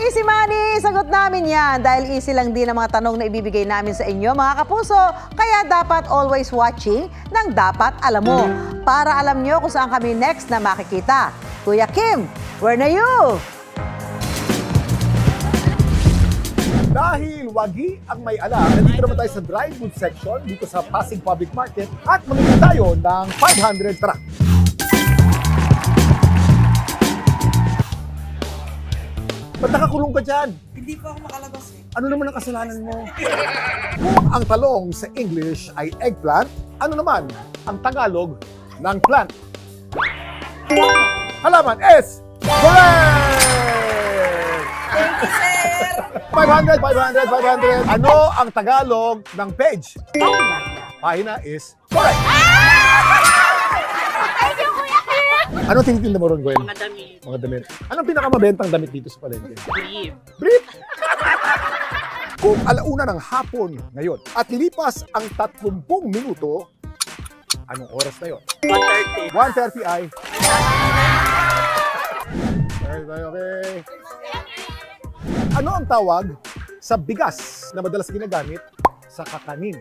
Easy money! Sagot namin yan dahil easy lang din ang mga tanong na ibibigay namin sa inyo mga kapuso. Kaya dapat always watching ng Dapat Alam Mo para alam nyo kung saan kami next na makikita. Kuya Kim, where na you? Dahil wagi ang may alam, nandito naman tayo sa dry food section dito sa Pasig Public Market at mamimili tayo ng 500 tara. Ba't nakakulong ka dyan? Hindi po ako makalabas eh. Ano naman ang kasalanan mo? Kung ang talong sa English ay eggplant, ano naman ang Tagalog ng plant? Halaman is correct! Thank you, sir! 500, 500, 500. Ano ang Tagalog ng page? Pahina is correct. Anong tinitinda mo ron, Gwen? Mga damit. Mga damit. Anong pinakamabentang damit dito sa palengke? Brief. Brief! Kung alauna ng hapon ngayon at lilipas ang 30 minuto, anong oras na yun? 130. 1:30 ay... Okay. Ano ang tawag sa bigas na madalas ginagamit sa kakanin?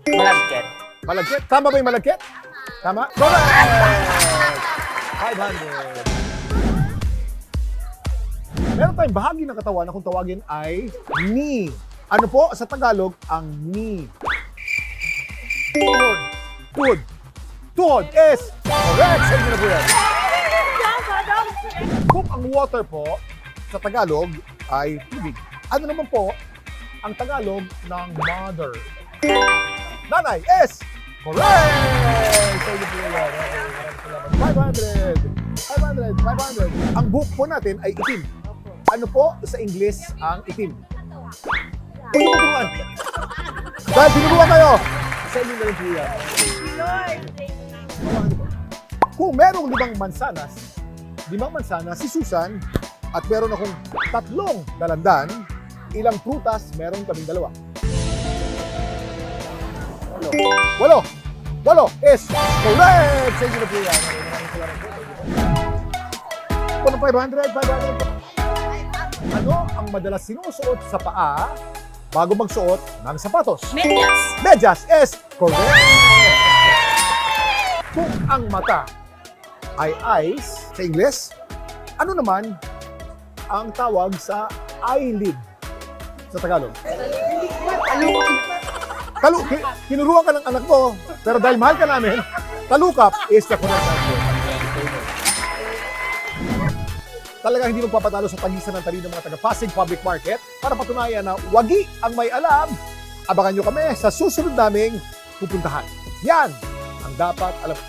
Malagkit. Malagkit? Tama ba yung malagkit? Tama? Correct! 500. Meron tayong bahagi ng katawan na kung tawagin ay knee. Ano po sa Tagalog ang knee? Tuhod. Tuhod. Tuhod is correct. Sa inyo na po yan. Kung ang water po sa Tagalog ay tubig, ano naman po ang Tagalog ng mother? Nanay is correct! Sa inyo po yan. 500. 500. Ang buhok po natin ay itim. Ano po sa English ang itim? Huwag niyo turuan. Dahil tinuruan kayo. Sa inyo na rin po yan. Kung merong 5 mansanas si Susan at meron akong 3 dalandan, ilang prutas meron kaming 2? 8 is correct! Sa inyo na po yan. Kung 500. Ano ang madalas sinusuot sa paa bago magsuot ng sapatos? Medyas. Medyas is correct! Kung ang mata ay eyes sa Ingles, ano naman ang tawag sa eyelid sa Tagalog? Tinuruan ka ng anak mo, pero dahil mahal ka namin, talukap is the correct answer. Talagang hindi magpapatalo sa tagisan ng talino ng mga taga-Pasig Public Market para patunayan na wagi ang may alam. Abangan nyo kami sa susunod naming pupuntahan. Yan ang dapat alam.